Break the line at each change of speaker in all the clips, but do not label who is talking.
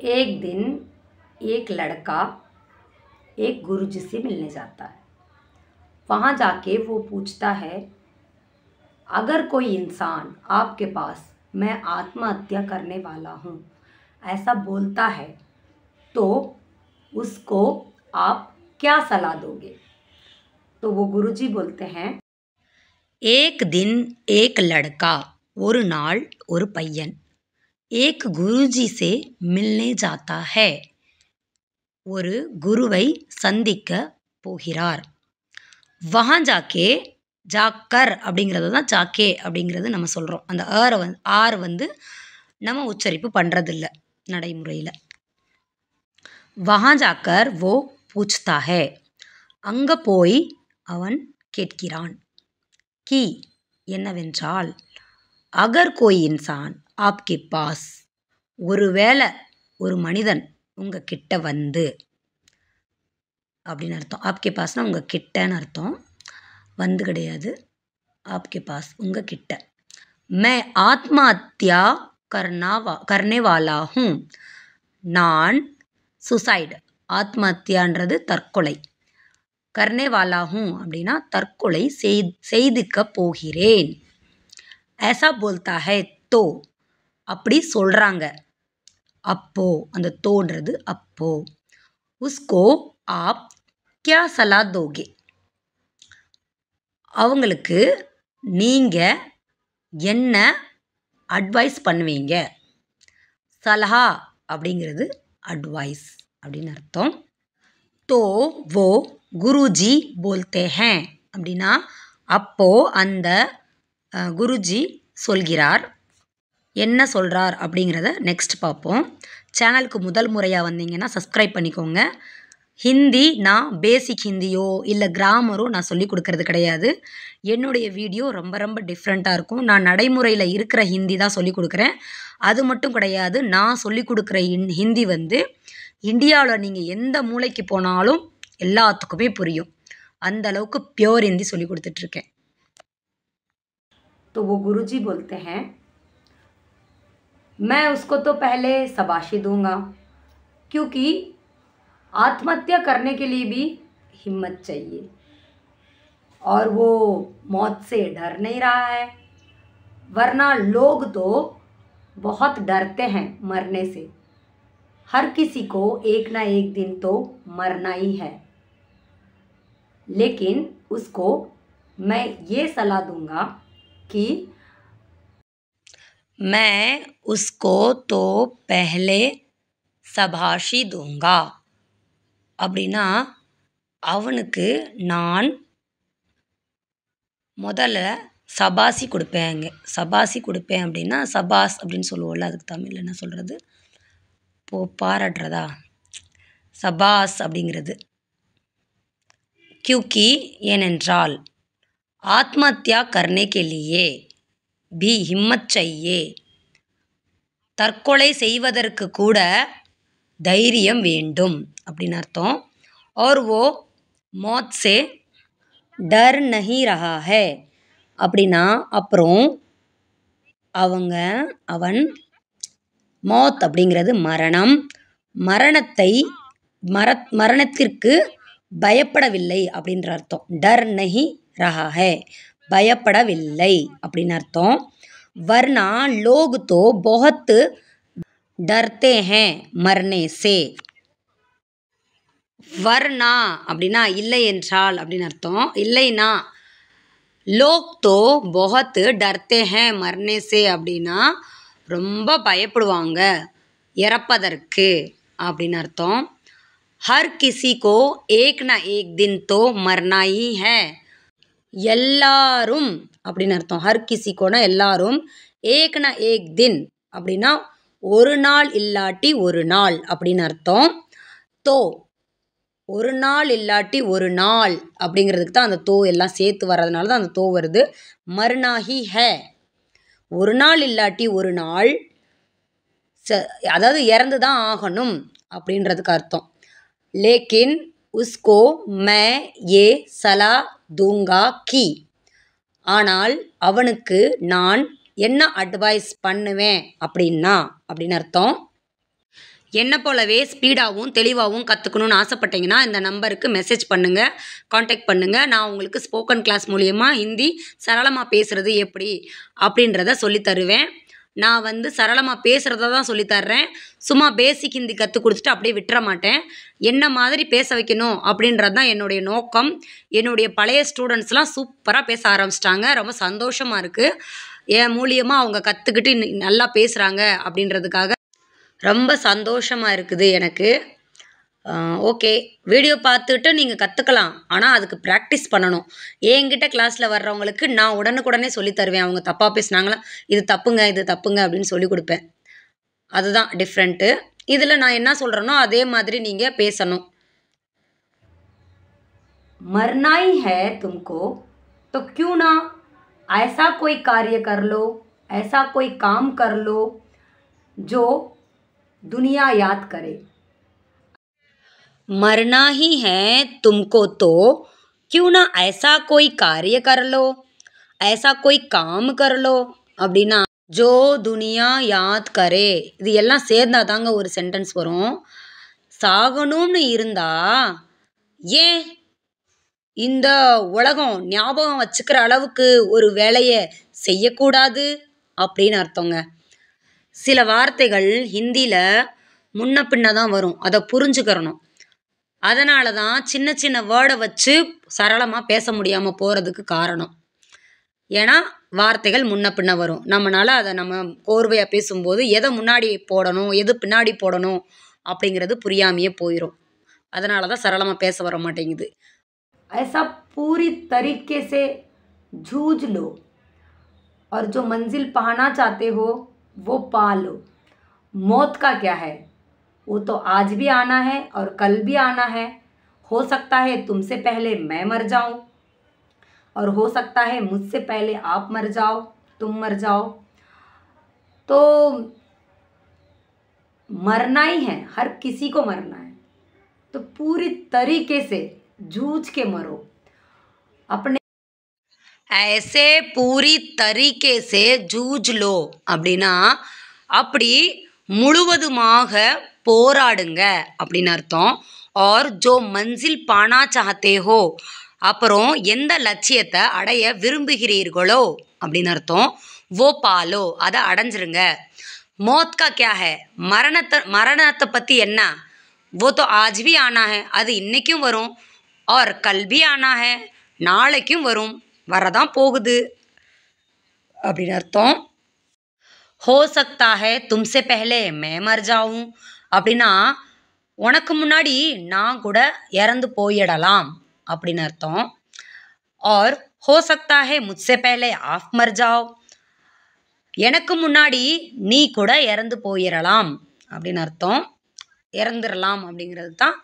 एक दिन एक लड़का एक गुरुजी से मिलने जाता है। वहाँ जाके वो पूछता है, अगर कोई इंसान आपके पास मैं आत्महत्या करने वाला हूँ ऐसा बोलता है तो उसको आप क्या सलाह दोगे? तो वो गुरुजी बोलते हैं, एक दिन एक लड़का ஒரு நாள் ஒரு பையன் एक गुरुजी से मिलने जाता है ஒரு குருவை சந்திக்க போகிறார். वहाँ जाके ஜாக்கர் அப்படிங்கிறது தான் ஜாக்கே அப்படிங்கிறது நம்ம சொல்கிறோம். அந்த ஆர் வந்து நம்ம உச்சரிப்பு பண்ணுறதில்ல நடைமுறையில். वहाँ जाकर वो पूछता है அங்கே போய் அவன் கேட்கிறான். கி என்னவென்றால் அகர் கோய் இன்சான் ஆப்கே பாஸ் ஒருவேளை ஒரு மனிதன் உங்கள் கிட்ட வந்து அப்படின்னு அர்த்தம். ஆப்கே பாஸ்னால் உங்கள் கிட்டன்னு அர்த்தம், வந்து கிடையாது. ஆப்கே பாஸ் உங்கள் கிட்ட. மே ஆத்மஹத்யா கர்னே வாலா ஹூம் நான் சுசைடு ஆத்மஹத்யான்றது தற்கொலை. கர்னே வாலா ஹூம் அப்படின்னா தற்கொலை செய்துக்க போகிறேன். ऐसा बोलता है तो அப்படி சொல்கிறாங்க. அப்போ அந்த தோன்றது அப்போ. உஸ்கோ ஆப் கியா சலா தோகே அவங்களுக்கு நீங்கள் என்ன அட்வைஸ் பண்ணுவீங்க? சலஹா அப்படிங்கிறது அட்வைஸ் அப்படின்னு அர்த்தம். தோ வோ குருஜி போல்தே ஹேன் அப்படின்னா அப்போது அந்த குருஜி சொல்கிறார். என்ன சொல்கிறார் அப்படிங்கிறத நெக்ஸ்ட் பார்ப்போம். சேனலுக்கு முதல் முறையாக வந்தீங்கன்னா சப்ஸ்கிரைப் பண்ணிக்கோங்க. ஹிந்தி நான் பேசிக் ஹிந்தியோ இல்லை கிராமரோ நான் சொல்லி கொடுக்கறது கிடையாது. என்னுடைய வீடியோ ரொம்ப ரொம்ப டிஃப்ரெண்ட்டாக இருக்கும். நான் நடைமுறையில் இருக்கிற ஹிந்தி தான் சொல்லி கொடுக்குறேன். அது மட்டும் கிடையாது, நான் சொல்லி கொடுக்குற ஹிந்தி வந்து இந்தியாவில் நீங்கள் எந்த மூலைக்கு போனாலும் எல்லாத்துக்குமே புரியும். அந்த அளவுக்கு பியோர் हिंदी சொல்லி கொடுத்துட்ருக்கேன். तो वो गुरुजी बोलते हैं, मैं उसको तो पहले शाबाशी दूंगा क्योंकि आत्महत्या करने के लिए भी हिम्मत चाहिए और वो मौत से डर नहीं रहा है, वरना लोग तो बहुत डरते हैं मरने से. हर किसी को एक ना एक दिन तो मरना ही है, लेकिन उसको मैं ये सलाह दूंगा कि मैं उसको तो पहले சபாஷி दूंगा அப்படின்னா அவனுக்கு நான் முதல்ல சபாசி கொடுப்பேங்க. சபாசி கொடுப்பேன் அப்படின்னா சபாஸ் அப்படின்னு சொல்லுவோம்ல, அதுக்கு தமிழில் என்ன சொல்கிறது? பாராட்டுறதா? சபாஸ் அப்படிங்கிறது. क्योंकि ஏனென்றால் ஆத்மஹத்யா கர்னே கே லியே भी हिम्मत चाहिए தற்கொலை செய்வதற்கு கூட தைரியம் வேண்டும் அப்படின்னு அர்த்தம். और वो मौत से डर नहीं रहा है அப்படின்னா அப்புறம் அவன் மௌத் அப்படிங்கிறது மரணம், மரணத்திற்கு பயப்படவில்லை அப்படின்ற அர்த்தம். டர் நஹி ரஹா ஹே பயப்படவில்லை அப்படின்னு அர்த்தம். வர்னா லோக் தோ बहुत डरते हैं मरने से. வர்னா அப்படின்னா இல்லை என்றால் அப்படின்னு அர்த்தம். இல்லைனா லோக் தோ बहुत डरते हैं मरने से அப்படின்னா ரொம்ப பயப்படுவாங்க இறப்பதற்கு அப்படின்னு அர்த்தம். हर किसी को एक ना एक दिन तो मरना ही है எல்லாரும் அப்படின்னு அர்த்தம். ஹர் கிசிக்கோனா எல்லாரும், ஏக்னா ஏக் தின் அப்படின்னா ஒரு நாள் இல்லாட்டி ஒரு நாள் அப்படின்னு அர்த்தம். தோ ஒரு நாள் இல்லாட்டி ஒரு நாள் அப்படிங்கிறதுக்கு தான் அந்த தோ எல்லாம் சேர்த்து வர்றதுனால தான் அந்த தோ வருது. மர்னாஹி ஹே ஒரு நாள் இல்லாட்டி ஒரு நாள், அதாவது இறந்து தான் ஆகணும் அப்படின்றதுக்கு அர்த்தம். லேக்கின் உஸ்கோ மே ஏ சலா தூங்கா கி ஆனால் அவனுக்கு நான் என்ன அட்வைஸ் பண்ணுவேன் அப்படின்னா அப்படின்னு அர்த்தம். என்ன போலவே ஸ்பீடாகவும் தெளிவாகவும் கற்றுக்கணுன்னு ஆசைப்பட்டீங்கன்னா இந்த நம்பருக்கு மெசேஜ் பண்ணுங்கள், காண்டாக்ட் பண்ணுங்கள். நான் உங்களுக்கு ஸ்போக்கன் கிளாஸ் மூலிமா ஹிந்தி சரளமாக பேசுகிறது எப்படி அப்படின்றத சொல்லித்தருவேன். நான் சரளமாக பேசுகிறத தான் சொல்லித்தர்றேன். சும்மா பேசிக் ஹிந்தி கற்றுக் கொடுத்துட்டு அப்படியே விட்டுற மாட்டேன். என்ன மாதிரி பேச வைக்கணும் அப்படின்றது தான் என்னுடைய நோக்கம். என்னுடைய பழைய ஸ்டூடெண்ட்ஸ்லாம் சூப்பராக பேச ஆரம்பிச்சிட்டாங்க. ரொம்ப சந்தோஷமாக இருக்குது. என் மூலியமாக அவங்க கற்றுக்கிட்டு நல்லா பேசுகிறாங்க அப்படின்றதுக்காக ரொம்ப சந்தோஷமாக இருக்குது எனக்கு. ஓகே, வீடியோ பார்த்துட்டு நீங்கள் கற்றுக்கலாம். ஆனால் அதுக்கு ப்ராக்டிஸ் பண்ணணும். என்கிட்ட கிளாஸில் வர்றவங்களுக்கு நான் உடனுக்குடனே சொல்லித் தருவேன். அவங்க தப்பாக பேசுனாங்களா, இது தப்புங்க இது தப்புங்க அப்படின்னு சொல்லி கொடுப்பேன். அதுதான் டிஃப்ரெண்ட்டு. இதில் நான் என்ன சொல்கிறேனோ அதே மாதிரி நீங்கள் பேசணும். मरना ही है तुमको तो क्यों ना ऐसा कोई कार्य कर लो, ऐसा कोई काम कर लो जो दुनिया याद करे. मरना ही है तुमको तो क्यों ना ऐसा कोई कार्य कर लो, ऐसा कोई काम कर लो அப்படின்னா ஜோ துனியா யாத் கரே. இது எல்லாம் சேர்ந்தா தாங்க ஒரு சென்டென்ஸ் வரும். சாகணும்னு இருந்தா ஏன் இந்த உலகம் ஞாபகம் வச்சுக்கிற அளவுக்கு ஒரு வேலையை செய்யக்கூடாது அப்படின்னு அர்த்தங்க. சில வார்த்தைகள் ஹிந்தியில் முன்ன பின்ன தான் வரும், அதை புரிஞ்சுக்கிறணும். அதனால தான் சின்ன சின்ன வேர்டை வச்சு சரளமாக பேச முடியாமல் போகிறதுக்கு காரணம். ஏன்னா வார்த்தைகள் முன்ன பின்ன வரும். நம்மளால் அதை நம்ம கோர்வையாக பேசும்போது எதை முன்னாடி போடணும் எது பின்னாடி போடணும் அப்படிங்கிறது புரியாமையே போயிடும். அதனால தான் சரளமாக பேச வர மாட்டேங்குது. ऐसा पूरी तरीके से जूझ लो और जो मंजिल पाना चाहते हो वो पा लो. मौत का क्या है, वो तो आज भी आना है और कल भी आना है. हो सकता है तुमसे पहले मैं मर जाऊं और हो सकता है मुझसे पहले आप मर जाओ, तुम मर जाओ. तो मरना ही है, हर किसी को मरना है. तो पूरी तरीके से जूझ के मरो. अपने ऐसे पूरी तरीके से जूझ लो அப்படின்னா அப்படி முழுவதுமாக போராடுங்க அப்படின்னு அர்த்தம். और जो मंजिल पाना चाहते हो அப்புறம் எந்த லட்சியத்தை அடைய விரும்புகிறீர்களோ அப்படின்னு அர்த்தம். वो पालो அதை அடைஞ்சிருங்க. मौत का क्या है மரணத்தை பற்றி என்ன, वो तो आज भी आना है அது இன்னைக்கும் வரும். और कल भी आना है நாளைக்கும் வரும், வரதான் போகுது அப்படின்னு அர்த்தம். हो सकता है तुमसे पहले मैं मर जाऊं அப்படின்னா உனக்கு முன்னாடி நான் கூட இறந்து போயிடலாம் அப்படின்னு அர்த்தம். और हो सकता है मुझसे पहले आप मर जाओ எனக்கு முன்னாடி நீ கூட இறந்து போயிடலாம் அப்படின்னு அர்த்தம். இறந்துடலாம் அப்படிங்கிறது தான்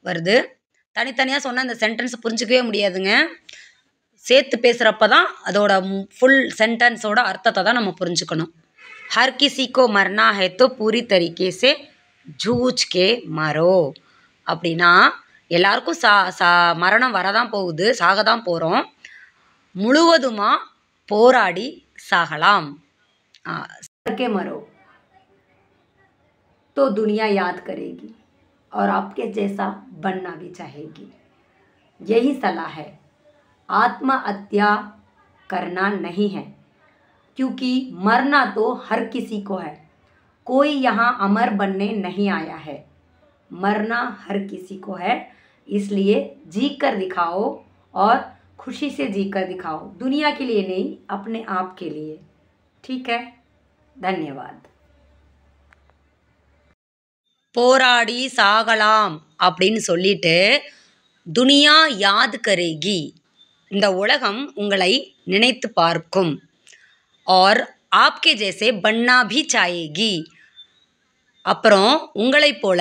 வருது. தனித்தனியாக சொன்னால் இந்த சென்டென்ஸ் புரிஞ்சிக்கவே முடியாதுங்க. சேர்த்து பேசுகிறப்ப தான் அதோட ஃபுல் சென்டென்ஸோட அர்த்தத்தை தான் நம்ம புரிஞ்சுக்கணும். ஹர் கிசி கோ மர்னா ஹை தோ பூரி தரீகே சே ஜூஜ் கே மரோ அப்படின்னா எல்லாருக்கும் மரணம் வரதான் போகுது, சாக தான் போகிறோம். முழுவதுமாக போராடி சாகலாம். के मरो तो दुनिया याद करेगी और आपके जैसा बनना भी चाहेगी. यही सलाह है. आत्महत्या करना नहीं है क्योंकि मरना तो हर किसी को है. कोई यहाँ अमर बनने नहीं आया है. मरना हर किसी को है, इसलिए जी कर दिखाओ और खुशी से जी कर दिखाओ. दुनिया के लिए नहीं, अपने आप के लिए. ठीक है, धन्यवाद. போராடி சாகலாம் அப்படின்னு சொல்லிட்டு துனியா யாத் கரேகி இந்த உலகம் உங்களை நினைத்து பார்க்கும். और आपके जैसे बनना भी चाहेगी அப்புறம் உங்களைப் போல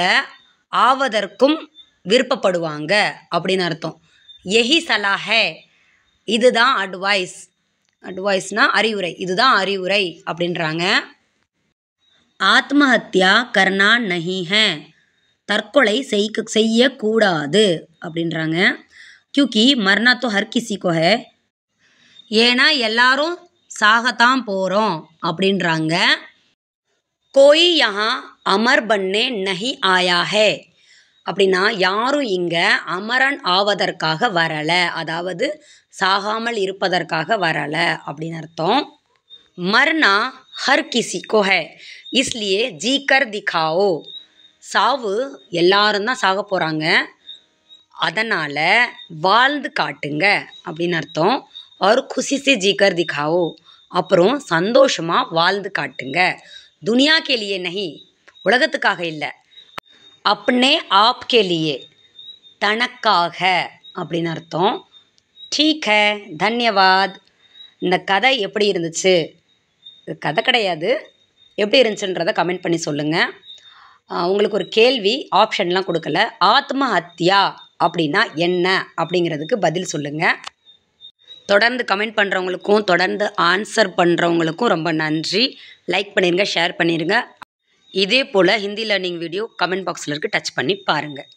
ஆவதற்கும் விருப்பப்படுவாங்க அப்படின்னு அர்த்தம். यही सलाह है இதுதான் அட்வைஸ். அட்வைஸ்னா அறிவுரை, இதுதான் அறிவுரை அப்படின்றாங்க. ஆத்மஹத்யா கர்னா நஹி ஹே தற்கொலை செய்யக்கூடாது அப்படின்றாங்க. क्योंकि मरना तो हर किसी को है ஏன்னா எல்லாரும் சாகத்தான் போகிறோம் அப்படின்றாங்க. कोई यहाँ अमर बनने नहीं आया है அப்படின்னா யாரும் இங்கே அமரன் ஆவதற்காக வரலை, அதாவது சாகாமல் இருப்பதற்காக வரலை அப்படின்னு அர்த்தம். மர்னா ஹர் கிசி கோ ஹை இஸ்லியே ஜீ கர் திகாओ. சாவு எல்லாரும் தான் சாக போகிறாங்க, அதனால் வாழ்ந்து காட்டுங்க அப்படின்னு அர்த்தம். और खुशी से जी कर दिखाओ, அப்புறம் சந்தோஷமாக வாழ்ந்து காட்டுங்க. துனியா के लिए नहीं, உலகத்துக்காக இல்லை. अपने आप के लिए, தனக்காக அப்படின்னு அர்த்தம். ठीक है, धन्यवाद. இந்த கதை எப்படி இருந்துச்சு? இது கதை கிடையாது, எப்படி இருந்துச்சுன்றதை கமெண்ட் பண்ணி சொல்லுங்கள். உங்களுக்கு ஒரு கேள்வி, ஆப்ஷன்லாம் கொடுக்கல. ஆத்மஹத்யா அப்படின்னா என்ன அப்படிங்கிறதுக்கு பதில் சொல்லுங்கள். தொடர்ந்து கமெண்ட் பண்ணுறவங்களுக்கும் தொடர்ந்து ஆன்சர் பண்ணுறவங்களுக்கும் ரொம்ப நன்றி. லைக் பண்ணிடுங்க, ஷேர் பண்ணிடுங்க. இதே போல் ஹிந்தி லேர்னிங் வீடியோ கமெண்ட் பாக்ஸில் இருக்குது, டச் பண்ணி பாருங்கள்.